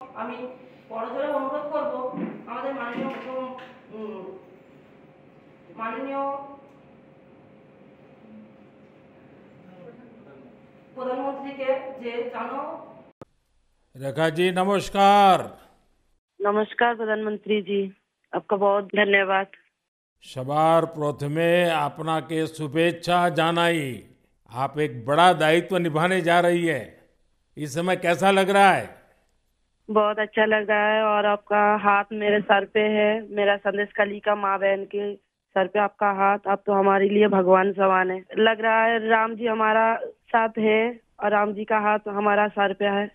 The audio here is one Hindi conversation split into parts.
আমি বড়জোরে অনুরোধ করব আমাদের মাননীয় প্রধানমন্ত্রীকে যে জানো। रेखा जी नमस्कार। नमस्कार प्रधानमंत्री जी, आपका बहुत धन्यवाद। सवार प्रथमे अपना के शुभेच्छा जानाई। आप एक बड़ा दायित्व निभाने जा रही है, इस समय कैसा लग रहा है? बहुत अच्छा लग रहा है और आपका हाथ मेरे सर पे है। मेरा संदेश कली का माँ बहन के सर पे आपका हाथ, आप तो हमारे लिए भगवान समान है। लग रहा है राम जी हमारा साथ है और राम जी का हाथ हमारा सर पे है।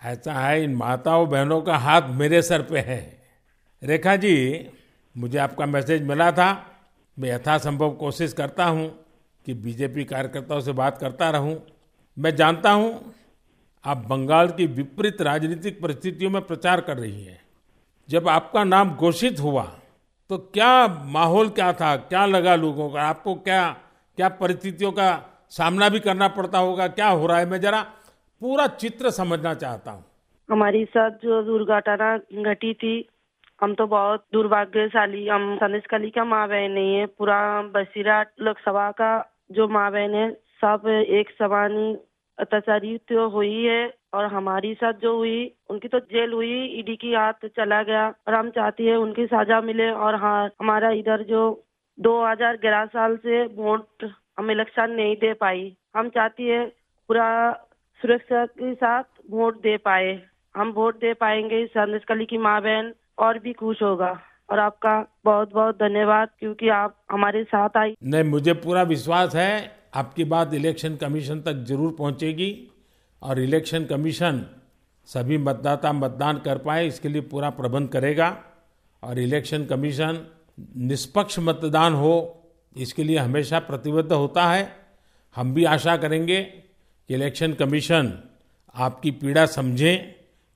ऐसा है, इन माताओं बहनों का हाथ मेरे सर पे है। रेखा जी, मुझे आपका मैसेज मिला था। मैं यथासंभव कोशिश करता हूं कि बीजेपी कार्यकर्ताओं से बात करता रहूं। मैं जानता हूं आप बंगाल की विपरीत राजनीतिक परिस्थितियों में प्रचार कर रही हैं। जब आपका नाम घोषित हुआ तो क्या माहौल क्या था, क्या लगा लोगों का? आपको क्या क्या परिस्थितियों का सामना भी करना पड़ता होगा? क्या हो रहा है, मैं जरा पूरा चित्र समझना चाहता हूँ। हमारी साथ जो दुर्घटना घटी थी, हम तो बहुत दुर्भाग्यशाली, हम संदेश कली का माँ बहन नहीं है। पूरा बसीराट लोकसभा का जो माँ बहन है सब एक समान ही अत्याचारी तो हुई है और हमारी साथ जो हुई उनकी तो जेल हुई, ईडी की हाथ चला गया और हम चाहती है उनकी सजा मिले। और हाँ, हमारा इधर जो 2011 साल से वोट हम इलेक्शन नहीं दे पाई, हम चाहती है पूरा सुरक्षा के साथ वोट दे पाए। हम वोट दे पाएंगे, संदेश कली की माँ बहन और भी खुश होगा। और आपका बहुत बहुत धन्यवाद क्योंकि आप हमारे साथ आई। नहीं, मुझे पूरा विश्वास है आपकी बात इलेक्शन कमीशन तक जरूर पहुंचेगी और इलेक्शन कमीशन सभी मतदाता मतदान कर पाए इसके लिए पूरा प्रबंध करेगा। और इलेक्शन कमीशन निष्पक्ष मतदान हो इसके लिए हमेशा प्रतिबद्ध होता है। हम भी आशा करेंगे कि इलेक्शन कमीशन आपकी पीड़ा समझे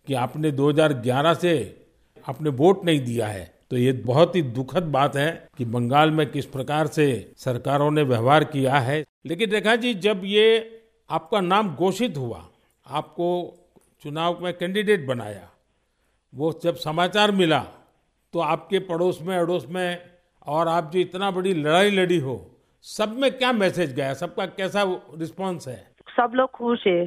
कि आपने 2011 से आपने वोट नहीं दिया है। तो ये बहुत ही दुखद बात है कि बंगाल में किस प्रकार से सरकारों ने व्यवहार किया है। लेकिन रेखा जी, जब ये आपका नाम घोषित हुआ, आपको चुनाव में कैंडिडेट बनाया, वो जब समाचार मिला तो आपके पड़ोस में अड़ोस में और आप जो इतना बड़ी लड़ाई लड़ी हो, सब में क्या मैसेज गया? सबका कैसा रिस्पॉन्स है? सब लोग खुश है।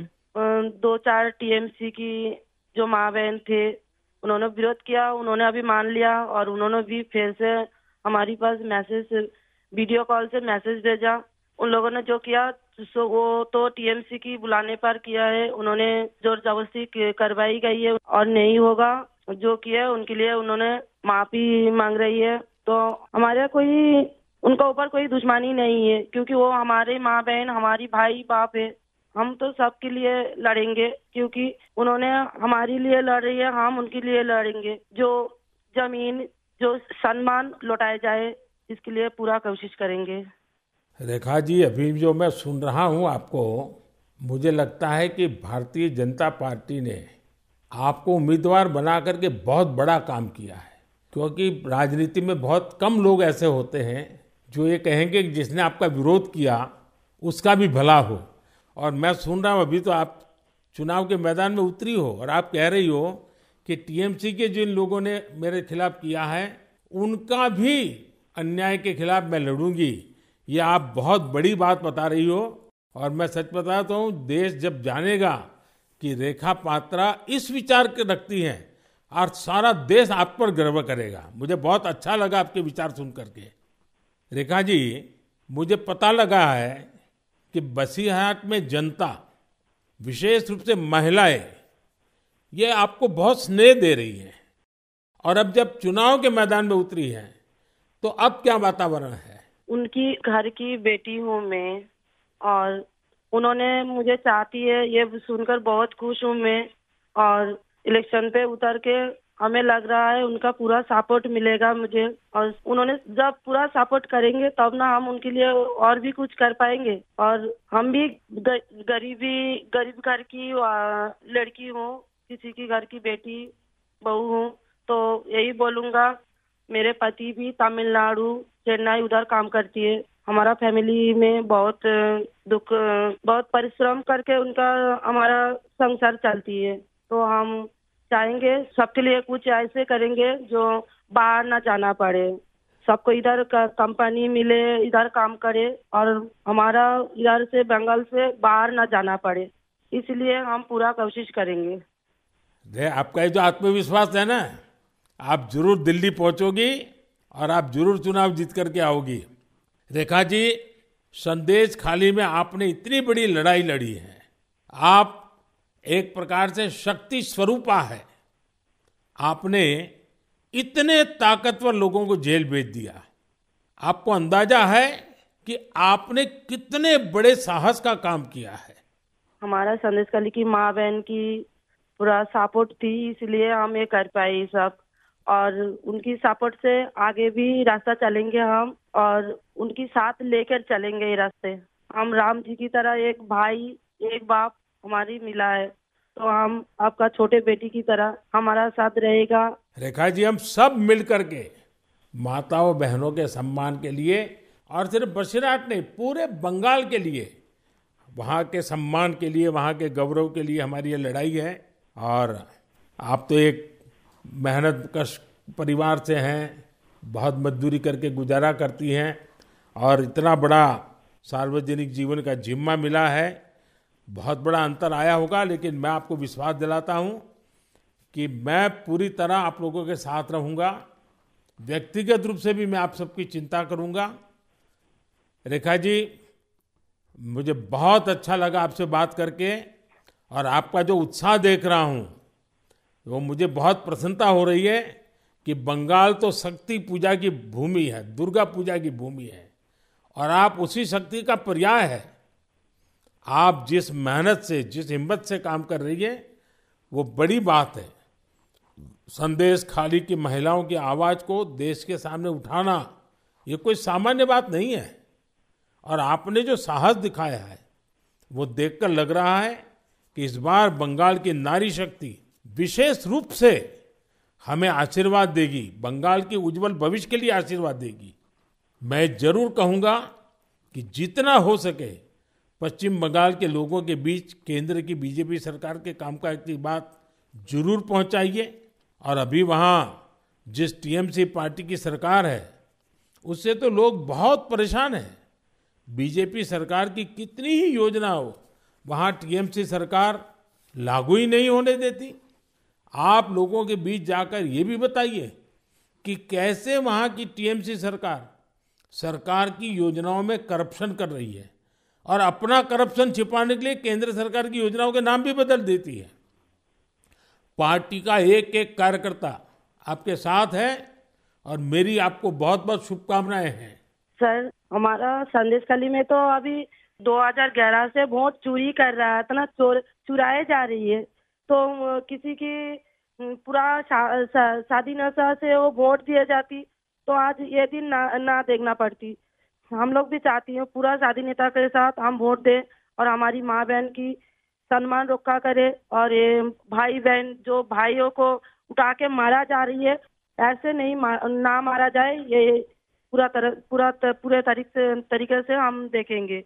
2-4 टीएमसी की जो माँ बहन थे उन्होंने विरोध किया, उन्होंने अभी मान लिया और उन्होंने भी फिर से हमारे पास मैसेज, वीडियो कॉल से मैसेज भेजा। उन लोगों ने जो किया सो वो तो टीएमसी की बुलाने पर किया है, उन्होंने जोर जबरदस्ती करवाई गई है और नहीं होगा। जो किया है उनके लिए उन्होंने माफी मांग रही है। तो हमारे कोई उनका ऊपर कोई दुश्मनी नहीं है क्योंकि वो हमारे माँ बहन, हमारी भाई बाप है। हम तो सबके लिए लड़ेंगे क्योंकि उन्होंने हमारे लिए लड़ रही है, हम उनके लिए लड़ेंगे। जो जमीन, जो सम्मान लौटाया जाए इसके लिए पूरा कोशिश करेंगे। रेखा जी, अभी जो मैं सुन रहा हूं आपको, मुझे लगता है कि भारतीय जनता पार्टी ने आपको उम्मीदवार बना करके बहुत बड़ा काम किया है। क्योंकि राजनीति में बहुत कम लोग ऐसे होते हैं जो ये कहेंगे कि जिसने आपका विरोध किया उसका भी भला हो। और मैं सुन रहा हूं अभी तो आप चुनाव के मैदान में उतरी हो और आप कह रही हो कि टीएमसी के जिन लोगों ने मेरे खिलाफ किया है उनका भी अन्याय के खिलाफ मैं लड़ूंगी। ये आप बहुत बड़ी बात बता रही हो। और मैं सच बताता हूँ, देश जब जानेगा कि रेखा पात्रा इस विचार के रखती हैं और सारा देश आप पर गर्व करेगा। मुझे बहुत अच्छा लगा आपके विचार सुन करके। रेखा जी, मुझे पता लगा है कि बसीरहाट में जनता, विशेष रूप से महिलाएं, ये आपको बहुत स्नेह दे रही हैं। और अब जब चुनाव के मैदान में उतरी हैं तो अब क्या वातावरण है? उनकी घर की बेटी हूँ मैं और उन्होंने मुझे चाहती है, ये सुनकर बहुत खुश हूँ मैं। और इलेक्शन पे उतर के हमें लग रहा है उनका पूरा सपोर्ट मिलेगा मुझे। और उन्होंने जब पूरा सपोर्ट करेंगे तब ना हम उनके लिए और भी कुछ कर पाएंगे। और हम भी गरीब घर की लड़की हूँ, किसी की घर की बेटी बहू हूँ। तो यही बोलूंगा, मेरे पति भी तमिलनाडु, चेन्नई उधर काम करती है। हमारा फैमिली में बहुत दुख, बहुत परिश्रम करके उनका हमारा संसार चलती है। तो हम चाहेंगे सबके लिए कुछ ऐसे करेंगे जो बाहर ना जाना पड़े, सबको इधर कंपनी मिले, इधर काम करे और हमारा इधर से बंगाल से बाहर ना जाना पड़े, इसलिए हम पूरा कोशिश करेंगे। आपका ये जो आत्मविश्वास है ना, आप जरूर दिल्ली पहुंचोगी और आप जरूर चुनाव जीत करके आओगी। रेखा जी, संदेश खाली में आपने इतनी बड़ी लड़ाई लड़ी है। आप एक प्रकार से शक्ति स्वरूपा है। आपने इतने ताकतवर लोगों को जेल भेज दिया। आपको अंदाजा है कि आपने कितने बड़े साहस का काम किया है। हमारा संदेश खाली की माँ बहन की पूरा सपोर्ट थी, इसलिए हम ये कर पाए सब, और उनकी सपोर्ट से आगे भी रास्ता चलेंगे हम, और उनकी साथ लेकर चलेंगे ये रास्ते। हम राम जी की तरह एक भाई एक बाप हमारी मिला है, तो हम आपका छोटे बेटी की तरह हमारा साथ रहेगा। रेखा जी, हम सब मिल करके माताओं बहनों के सम्मान के लिए, और सिर्फ बसीरहाट नहीं, पूरे बंगाल के लिए, वहाँ के सम्मान के लिए, वहाँ के गौरव के लिए हमारी ये लड़ाई है। और आप तो एक मेहनत कश परिवार से हैं, बहुत मजदूरी करके गुजारा करती हैं, और इतना बड़ा सार्वजनिक जीवन का जिम्मा मिला है। बहुत बड़ा अंतर आया होगा, लेकिन मैं आपको विश्वास दिलाता हूँ कि मैं पूरी तरह आप लोगों के साथ रहूँगा। व्यक्तिगत रूप से भी मैं आप सबकी चिंता करूँगा। रेखा जी, मुझे बहुत अच्छा लगा आपसे बात करके, और आपका जो उत्साह देख रहा हूँ वो मुझे बहुत प्रसन्नता हो रही है कि बंगाल तो शक्ति पूजा की भूमि है, दुर्गा पूजा की भूमि है, और आप उसी शक्ति का पर्याय है। आप जिस मेहनत से, जिस हिम्मत से काम कर रही है, वो बड़ी बात है। संदेश खाली की महिलाओं की आवाज को देश के सामने उठाना ये कोई सामान्य बात नहीं है, और आपने जो साहस दिखाया है वो देखकर लग रहा है कि इस बार बंगाल की नारी शक्ति विशेष रूप से हमें आशीर्वाद देगी, बंगाल की उज्जवल भविष्य के लिए आशीर्वाद देगी। मैं जरूर कहूंगा कि जितना हो सके पश्चिम बंगाल के लोगों के बीच केंद्र की बीजेपी सरकार के कामकाज की बात जरूर पहुंचाइए। और अभी वहां जिस टीएमसी पार्टी की सरकार है उससे तो लोग बहुत परेशान हैं। बीजेपी सरकार की कितनी ही योजना हो, वहां टीएमसी सरकार लागू ही नहीं होने देती। आप लोगों के बीच जाकर ये भी बताइए कि कैसे वहां की टीएमसी सरकार की योजनाओं में करप्शन कर रही है, और अपना करप्शन छिपाने के लिए केंद्र सरकार की योजनाओं के नाम भी बदल देती है। पार्टी का एक एक कार्यकर्ता आपके साथ है, और मेरी आपको बहुत बहुत शुभकामनाएं हैं। सर, हमारा संदेश खाली में तो अभी 2011 से वोट चोरी कर रहा था ना, चुराए जा रही है, तो किसी की पूरा शादी नशा से वो वोट दिए जाती, तो आज ये दिन ना देखना पड़ती। हम लोग भी चाहती हैं पूरा शादी नेता के साथ हम वोट दें, और हमारी माँ बहन की सम्मान रक्षा करे, और ये भाई बहन जो भाइयों को उठा के मारा जा रही है, ऐसे नहीं ना मारा जाए, ये पूरे तरीके से हम देखेंगे।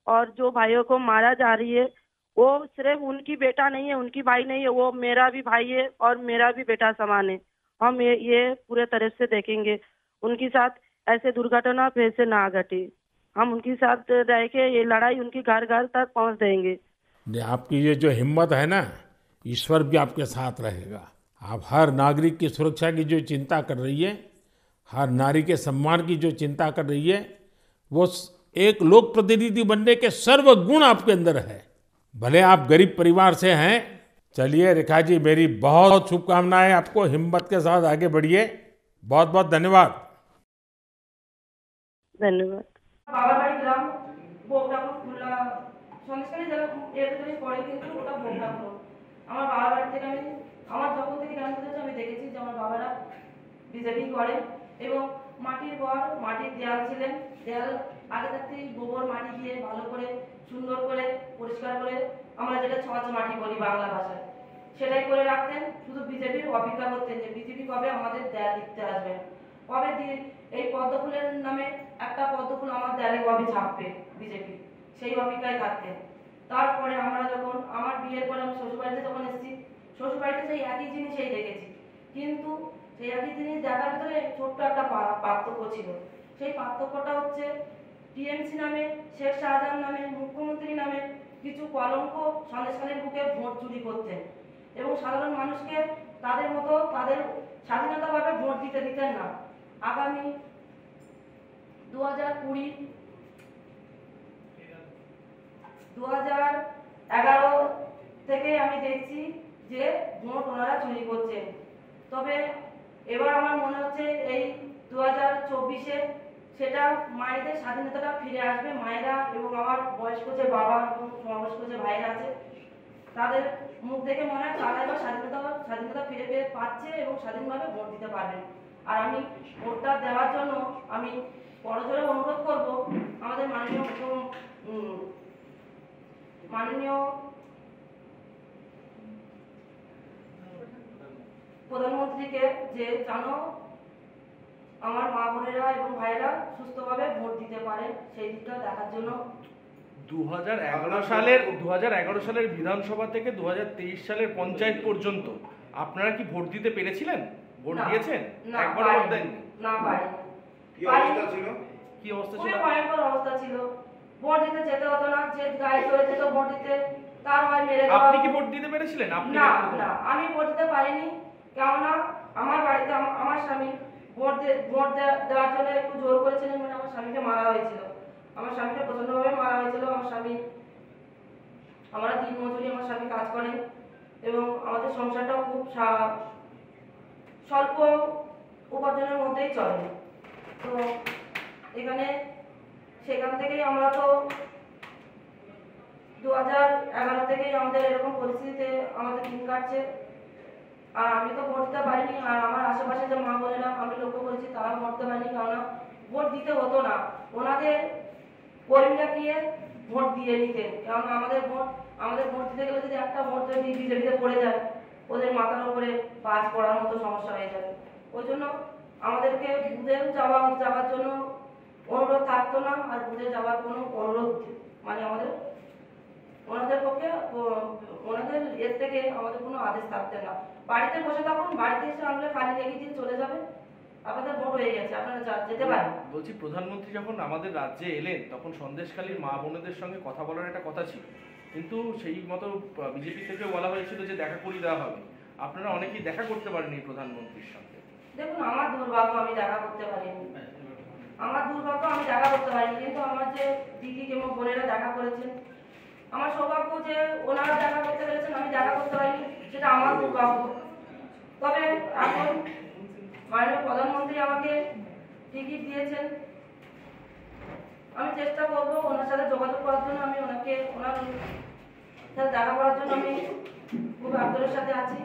और जो भाइयों को मारा जा रही है वो सिर्फ उनकी बेटा नहीं है, उनकी भाई नहीं है, वो मेरा भी भाई है और मेरा भी बेटा समान है। हम ये पूरे तरह से देखेंगे, उनके साथ ऐसे दुर्घटना फिर से ना घटे। हम उनके साथ रह के ये लड़ाई उनकी घर घर तक पहुंच देंगे। आपकी ये जो हिम्मत है ना, ईश्वर भी आपके साथ रहेगा। आप हर नागरिक की सुरक्षा की जो चिंता कर रही है, हर नारी के सम्मान की जो चिंता कर रही है, वो एक लोक प्रतिनिधि बनने के सर्वगुण आपके अंदर है। भले आप गरीब परिवार से हैं। चलिए रेखा जी, मेरी बहुत शुभकामनाएं आपको, हिम्मत के साथ आगे बढ़िए। बहुत बहुत धन्यवाद। धन्यवाद। বাবার বাড়ি গ্রাম বোগডাপুর খুলনা সংস্কারী জেলা এর পরে কিন্তু ওটা বোগডাপুর। আমার বাবার বাড়ি থেকে আমি আমার যখন থেকে জ্ঞান হয়েছে আমি দেখেছি যে আমার বাবারা বিজেপি করে, এবং মাটির ঘর, মাটির দেয়াল ছিলেন, দেয়াল আগে থাকতেই গোবর মাটি দিয়ে ভালো করে সুন্দর করে পরিষ্কার করে, আমরা যেটা ছচ মাটি বলি বাংলা ভাষায়, সেটাই করে রাখতেন। শুধু বিজেপির অপেক্ষা করতেন যে বিজেপি কবে আমাদের দেয়াল দিতে আসবে, কবে দিয়ে এই পদ্ম ফুলের নামে একটা পদ্ম ফুল আমার দেয়ালে কবে ছাপবে বিজেপি, সেই অপেক্ষায় থাকতেন। তারপরে আমরা যখন আমার বিয়ের পরে আমি শ্বশুরবাড়িতে যখন এসেছি, শ্বশুরবাড়িতে সেই একই জিনিসই দেখেছি, কিন্তু সেই একই জিনিস দেখার ভিতরে ছোট্ট একটা পার্থক্য ছিল। সেই পার্থক্যটা হচ্ছে টিএমসি নামে, শেখ শাহজাহান নামে, মুখ্যমন্ত্রী নামে কিছু কলঙ্ক সন্দেশখালীর বুকে ভোট চুরি করতেন এবং সাধারণ মানুষকে তাদের মতো তাদের স্বাধীনতাভাবে ভোট দিতে দিতেন না। আগামী 2011 থেকে আমি দেখছি যে ভোট ওনারা চুরি করছেন। তবে এবার আমার মনে হচ্ছে এই 2024-এ সেটা মায়েদের স্বাধীনতাটা ফিরে আসবে। মায়েরা এবং আমার বয়স্ক যে বাবা এবং সমবয়স্ক যে ভাইরা আছে তাদের মুখ দেখে মনে হয় তারা এবার স্বাধীনতা ফিরে পাচ্ছে এবং স্বাধীনভাবে ভোট দিতে পারবেন। আর আমি ভোটটা দেওয়ার জন্য আমি বড়জোরে অনুরোধ করব আমাদের মাননীয় প্রধানমন্ত্রীকে যে যেন আমার মা বোনেরা এবং ভাইরা সুস্থভাবে ভোট দিতে পারে সেই দিকটা দেখার জন্য। 2011 সালের বিধানসভা থেকে 2023 সালের পঞ্চায়েত পর্যন্ত আপনারা কি ভোট দিতে পেরেছিলেন? ভোট দিয়েছেন? একবার ভোট দেননি? না, পারিনি। কি অবস্থা ছিল? খুবই ভয়ঙ্কর অবস্থা ছিল। ভোট দিতে যেতে হতো না, যে গায়ে চলে যেত ভোট দিতে তার হয় মেরে দেওয়া। আপনি কি ভোট দিতে পেরেছিলেন? আপনি না, আমি ভোট দিতে পারিনি, কেননা আমার বাড়িতে আমার স্বামী ভোট দেওয়ার জন্য একটু জোর করেছিলেন, মানে আমার স্বামীকে মারা হয়েছিল। আমার স্বামীকে প্রচন্ডভাবে মারা হয়েছিল। আমরা দিন মজুরি আমার স্বামী কাজ করেন এবং আমাদের সংসারটাও খুব স্বল্প উপার্জনের মধ্যেই চলে। তো সেখান থেকেই আমরা তো 2011 থেকেই আমাদের এরকম পরিস্থিতিতে আমাদের দিন কাটছে। আর আমি তো ভোট দিতে পারিনি, আর আমার আশেপাশে যে মা বোনেরা আমি লক্ষ্য করেছি তারা ভোট দিতে পারিনি, কেননা ভোট দিতে হতো না, ওনাদের কর্মীরা গিয়ে ভোট দিয়ে নিতেন। কারণ আমাদের ভোট দিতে গেলে যদি একটা ভোট যদি বিজেপিতে পড়ে যায় ওদের মাথার উপরে বাজ পড়ার মতো সমস্যা হয়ে যাবে। ওই জন্য আমাদেরকে বুথে যাওয়ার জন্য অনুরোধ থাকতো না, আর বুথে যাওয়ার কোনো অনুরোধ মানে ওনাদের পক্ষে ওনাদের এর থেকে আমাদের কোনো আদেশ থাকতে না। বাড়িতে বসে থাকুন, বাড়িতে এসে আমরা খালি রেখে দিয়ে চলে যাবে, আপনাদের ভোট হয়ে গেছে, আপনারা যেতে পারেন। বলছি, প্রধানমন্ত্রী যখন আমাদের রাজ্যে এলেন তখন সন্দেশখালীর মা বোনেদের সঙ্গে কথা বলার একটা কথা ছিল, কিন্তু সেই মতো বিজেপি থেকে বলা হয়েছিল যে দেখা করিয়ে দেওয়া হবে। আপনারা অনেকেই দেখা করতে পারেননি প্রধানমন্ত্রীর সঙ্গে। দেখুন, আমার দুর্ভাগ্য, আমি দেখা করতে পারিনি। কিন্তু আমার যে দিদি এবং বোনেরা দেখা করেছেন, আমার সৌভাগ্য যে ওনারা দেখা করতে পেরেছেন, আমি দেখা করতে পারিনি, সেটা আমার দুর্ভাগ্য। তবে এখন মাননীয় প্রধানমন্ত্রী আমাকে টিকিট দিয়েছেন, আমি চেষ্টা করবো ওনার সাথে যোগাযোগ করার জন্য। আমি ওনার সাথে দেখা করার জন্য আমি খুব আগ্রহের সাথে আছি।